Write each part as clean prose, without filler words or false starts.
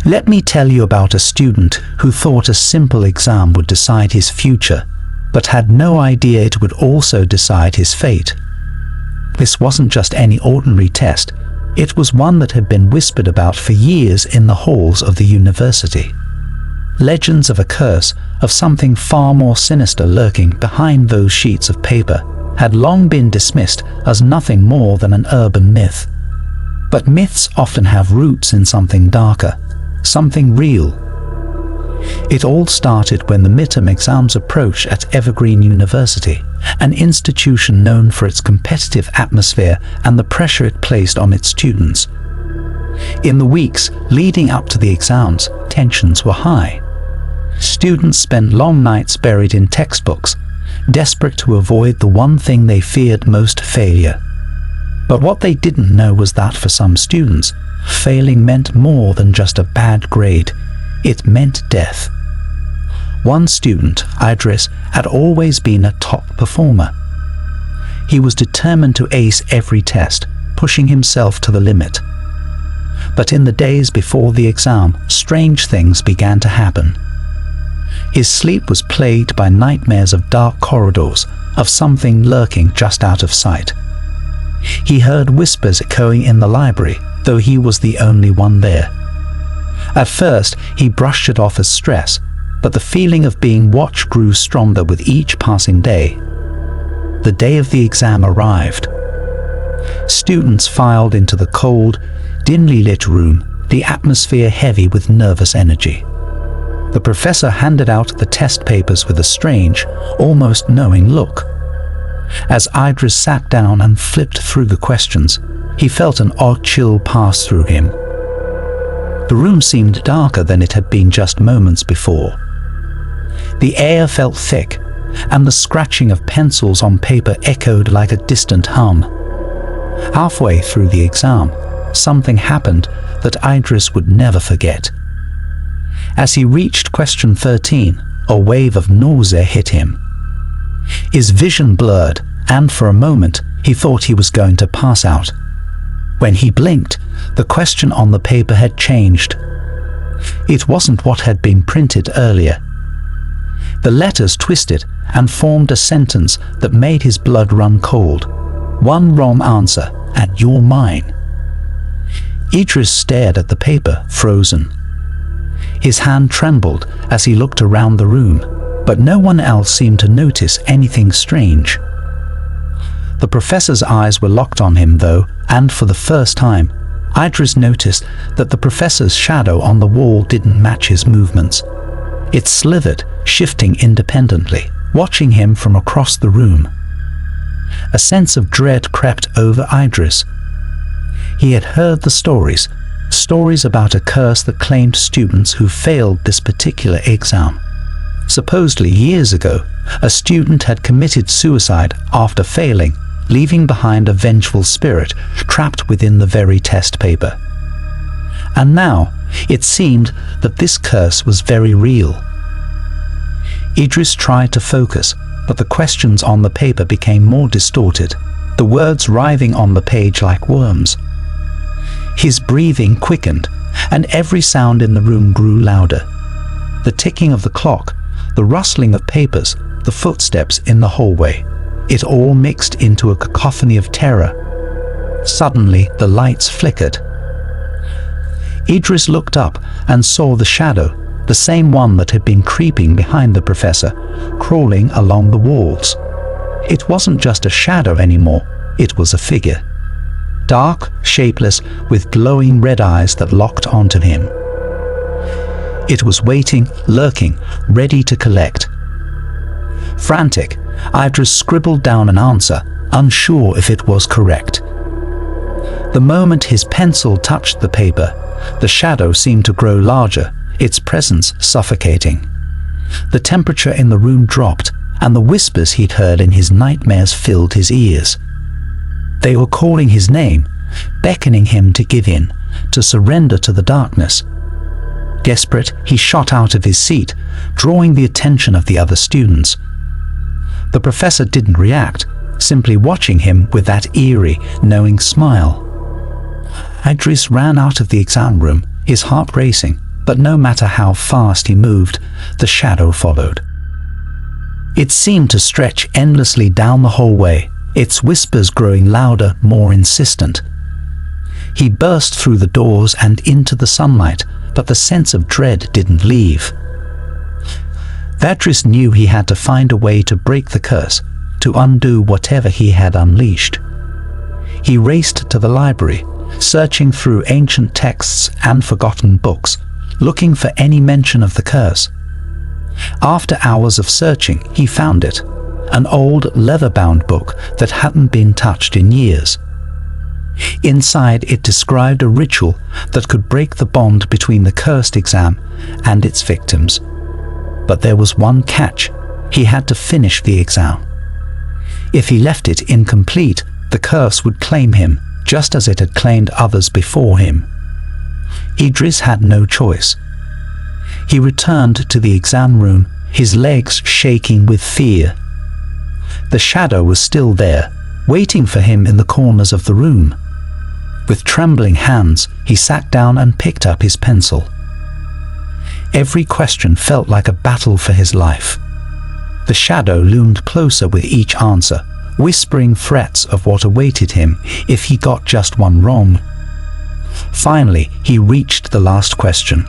Let me tell you about a student who thought a simple exam would decide his future, but had no idea it would also decide his fate. This wasn't just any ordinary test, it was one that had been whispered about for years in the halls of the university. Legends of a curse, of something far more sinister lurking behind those sheets of paper, had long been dismissed as nothing more than an urban myth. But myths often have roots in something darker, something real. It all started when the midterm exams approached at Evergreen University, an institution known for its competitive atmosphere and the pressure it placed on its students. In the weeks leading up to the exams, tensions were high. Students spent long nights buried in textbooks, desperate to avoid the one thing they feared most: failure. But what they didn't know was that for some students, failing meant more than just a bad grade. It meant death. One student, Idris, had always been a top performer. He was determined to ace every test, pushing himself to the limit. But in the days before the exam, strange things began to happen. His sleep was plagued by nightmares of dark corridors, of something lurking just out of sight. He heard whispers echoing in the library, though he was the only one there. At first, he brushed it off as stress, but the feeling of being watched grew stronger with each passing day. The day of the exam arrived. Students filed into the cold, dimly lit room, the atmosphere heavy with nervous energy. The professor handed out the test papers with a strange, almost knowing look. As Idris sat down and flipped through the questions, he felt an odd chill pass through him. The room seemed darker than it had been just moments before. The air felt thick, and the scratching of pencils on paper echoed like a distant hum. Halfway through the exam, something happened that Idris would never forget. As he reached question 13, a wave of nausea hit him. His vision blurred, and for a moment he thought he was going to pass out. When he blinked, the question on the paper had changed. It wasn't what had been printed earlier. The letters twisted and formed a sentence that made his blood run cold. One wrong answer, and you're mine. Idris stared at the paper, frozen. His hand trembled as he looked around the room, but no one else seemed to notice anything strange. The professor's eyes were locked on him though, and for the first time, Idris noticed that the professor's shadow on the wall didn't match his movements. It slithered, shifting independently, watching him from across the room. A sense of dread crept over Idris. He had heard the stories about a curse that claimed students who failed this particular exam. Supposedly years ago, a student had committed suicide after failing, leaving behind a vengeful spirit trapped within the very test paper. And now, it seemed that this curse was very real. Idris tried to focus, but the questions on the paper became more distorted, the words writhing on the page like worms. His breathing quickened, and every sound in the room grew louder. The ticking of the clock, the rustling of papers, the footsteps in the hallway. It all mixed into a cacophony of terror. Suddenly, the lights flickered. Idris looked up and saw the shadow, the same one that had been creeping behind the professor, crawling along the walls. It wasn't just a shadow anymore, it was a figure. Dark, shapeless, with glowing red eyes that locked onto him. It was waiting, lurking, ready to collect. Frantic, Idris scribbled down an answer, unsure if it was correct. The moment his pencil touched the paper, the shadow seemed to grow larger, its presence suffocating. The temperature in the room dropped, and the whispers he'd heard in his nightmares filled his ears. They were calling his name, beckoning him to give in, to surrender to the darkness. Desperate, he shot out of his seat, drawing the attention of the other students. The professor didn't react, simply watching him with that eerie, knowing smile. Idris ran out of the exam room, his heart racing, but no matter how fast he moved, the shadow followed. It seemed to stretch endlessly down the hallway, its whispers growing louder, more insistent. He burst through the doors and into the sunlight, but the sense of dread didn't leave. Vadris knew he had to find a way to break the curse, to undo whatever he had unleashed. He raced to the library, searching through ancient texts and forgotten books, looking for any mention of the curse. After hours of searching, he found it, an old leather-bound book that hadn't been touched in years. Inside, it described a ritual that could break the bond between the cursed exam and its victims. But there was one catch: he had to finish the exam. If he left it incomplete, the curse would claim him, just as it had claimed others before him. Idris had no choice. He returned to the exam room, his legs shaking with fear. The shadow was still there, waiting for him in the corners of the room. With trembling hands, he sat down and picked up his pencil. Every question felt like a battle for his life. The shadow loomed closer with each answer, whispering threats of what awaited him if he got just one wrong. Finally, he reached the last question.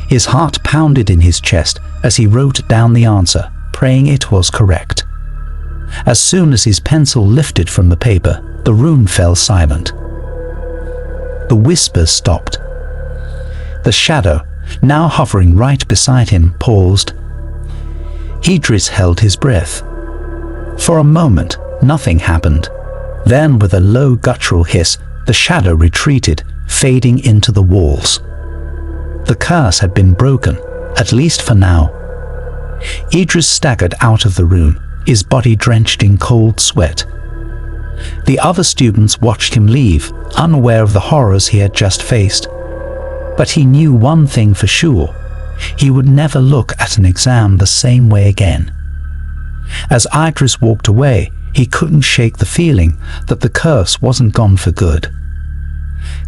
His heart pounded in his chest as he wrote down the answer, praying it was correct. As soon as his pencil lifted from the paper, the room fell silent. The whispers stopped. The shadow, now hovering right beside him, paused. Idris held his breath. For a moment, nothing happened. Then, with a low guttural hiss, the shadow retreated, fading into the walls. The curse had been broken, at least for now. Idris staggered out of the room, his body drenched in cold sweat. The other students watched him leave, unaware of the horrors he had just faced. But he knew one thing for sure: he would never look at an exam the same way again. As Idris walked away, he couldn't shake the feeling that the curse wasn't gone for good.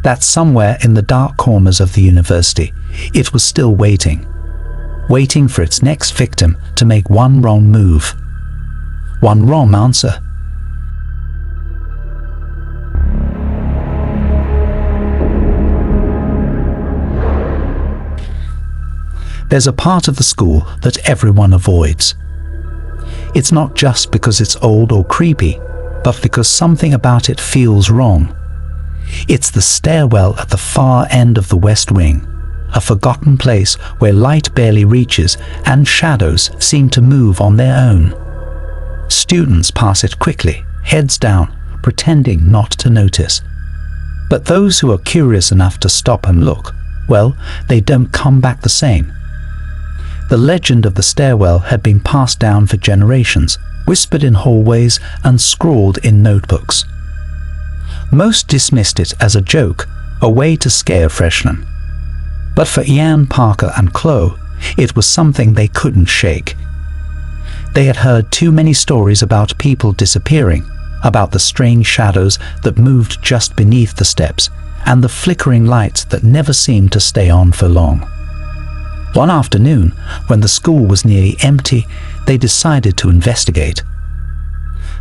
That somewhere in the dark corners of the university, it was still waiting for its next victim to make one wrong move, one wrong answer. There's a part of the school that everyone avoids. It's not just because it's old or creepy, but because something about it feels wrong. It's the stairwell at the far end of the West Wing, a forgotten place where light barely reaches and shadows seem to move on their own. Students pass it quickly, heads down, pretending not to notice. But those who are curious enough to stop and look, well, they don't come back the same. The legend of the stairwell had been passed down for generations, whispered in hallways and scrawled in notebooks. Most dismissed it as a joke, a way to scare freshmen. But for Ian, Parker and Chloe, it was something they couldn't shake. They had heard too many stories about people disappearing, about the strange shadows that moved just beneath the steps, and the flickering lights that never seemed to stay on for long. One afternoon, when the school was nearly empty, they decided to investigate.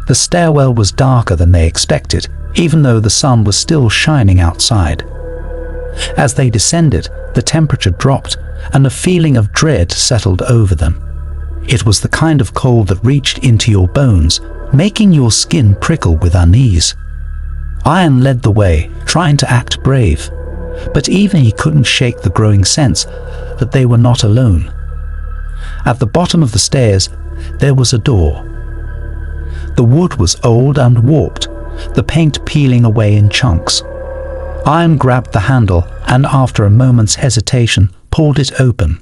The stairwell was darker than they expected, even though the sun was still shining outside. As they descended, the temperature dropped, and a feeling of dread settled over them. It was the kind of cold that reached into your bones, making your skin prickle with unease. Ian led the way, trying to act brave, but even he couldn't shake the growing sense that they were not alone. At the bottom of the stairs, there was a door. The wood was old and warped, the paint peeling away in chunks. Ian grabbed the handle and, after a moment's hesitation, pulled it open.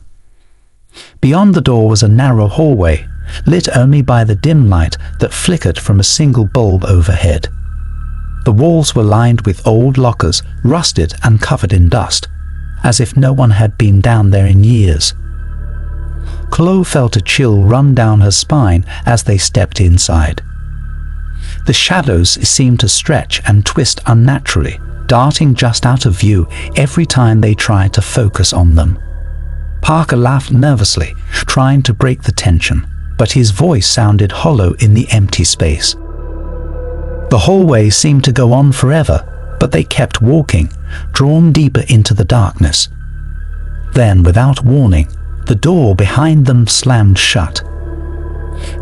Beyond the door was a narrow hallway, lit only by the dim light that flickered from a single bulb overhead. The walls were lined with old lockers, rusted and covered in dust, as if no one had been down there in years. Chloe felt a chill run down her spine as they stepped inside. The shadows seemed to stretch and twist unnaturally, darting just out of view every time they tried to focus on them. Parker laughed nervously, trying to break the tension, but his voice sounded hollow in the empty space. The hallway seemed to go on forever, but they kept walking, drawn deeper into the darkness. Then, without warning, the door behind them slammed shut.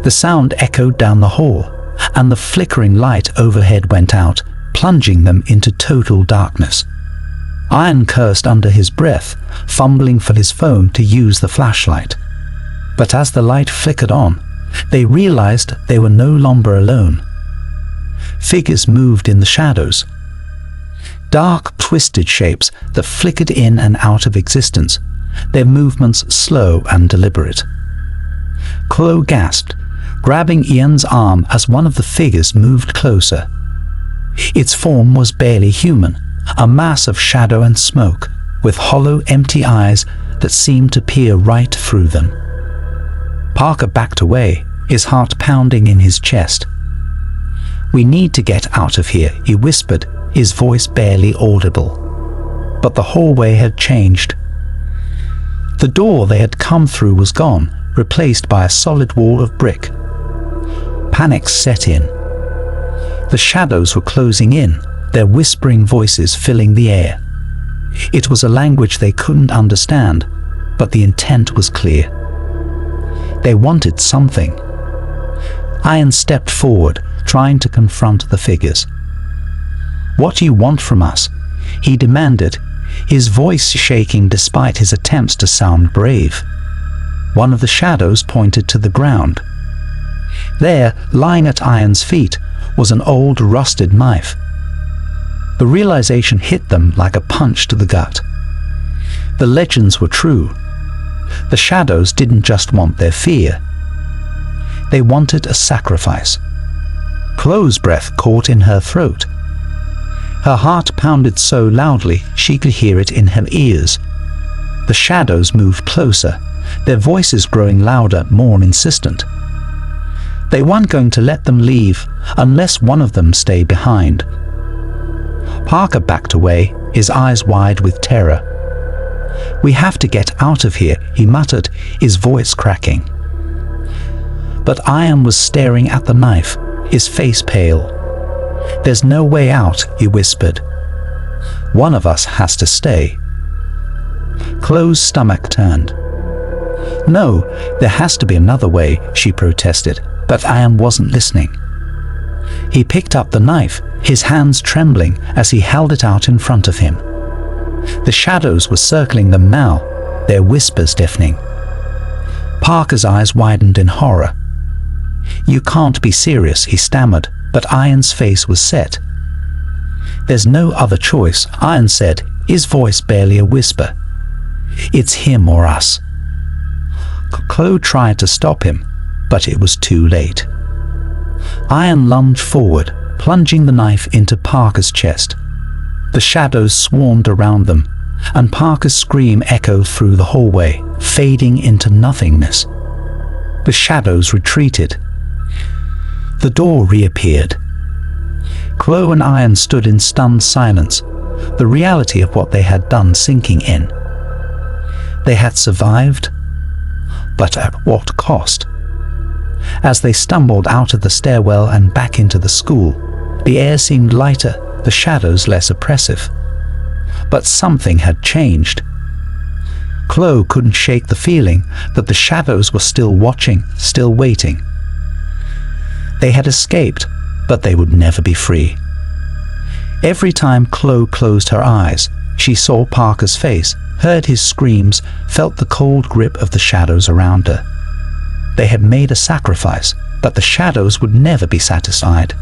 The sound echoed down the hall, and the flickering light overhead went out, plunging them into total darkness. Ian cursed under his breath, fumbling for his phone to use the flashlight. But as the light flickered on, they realized they were no longer alone. Figures moved in the shadows. Dark, twisted shapes that flickered in and out of existence, their movements slow and deliberate. Chloe gasped, grabbing Ian's arm as one of the figures moved closer. Its form was barely human, a mass of shadow and smoke, with hollow, empty eyes that seemed to peer right through them. Parker backed away, his heart pounding in his chest. "We need to get out of here," he whispered, his voice barely audible. But the hallway had changed. The door they had come through was gone, replaced by a solid wall of brick. Panic set in. The shadows were closing in, their whispering voices filling the air. It was a language they couldn't understand, but the intent was clear. They wanted something. Ian stepped forward, trying to confront the figures. "What do you want from us?" he demanded, his voice shaking despite his attempts to sound brave. One of the shadows pointed to the ground. There, lying at Ian's feet, was an old rusted knife. The realization hit them like a punch to the gut. The legends were true. The shadows didn't just want their fear. They wanted a sacrifice. Chloe's breath caught in her throat. Her heart pounded so loudly she could hear it in her ears. The shadows moved closer, their voices growing louder, more insistent. They weren't going to let them leave unless one of them stayed behind. Parker backed away, his eyes wide with terror. "We have to get out of here," he muttered, his voice cracking. But Ian was staring at the knife, his face pale. "There's no way out," he whispered. "One of us has to stay." Chloe's stomach turned. "No, there has to be another way," she protested, but Ian wasn't listening. He picked up the knife, his hands trembling as he held it out in front of him. The shadows were circling them now, their whispers deafening. Parker's eyes widened in horror. "You can't be serious," he stammered, but Ian's face was set. "There's no other choice," Ian said, his voice barely a whisper. "It's him or us." Chloe tried to stop him, but it was too late. Ian lunged forward, plunging the knife into Parker's chest. The shadows swarmed around them, and Parker's scream echoed through the hallway, fading into nothingness. The shadows retreated. The door reappeared. Chloe and Ian stood in stunned silence, the reality of what they had done sinking in. They had survived, but at what cost? As they stumbled out of the stairwell and back into the school, the air seemed lighter, the shadows less oppressive. But something had changed. Chloe couldn't shake the feeling that the shadows were still watching, still waiting. They had escaped, but they would never be free. Every time Chloe closed her eyes, she saw Parker's face, heard his screams, felt the cold grip of the shadows around her. They had made a sacrifice, but the shadows would never be satisfied.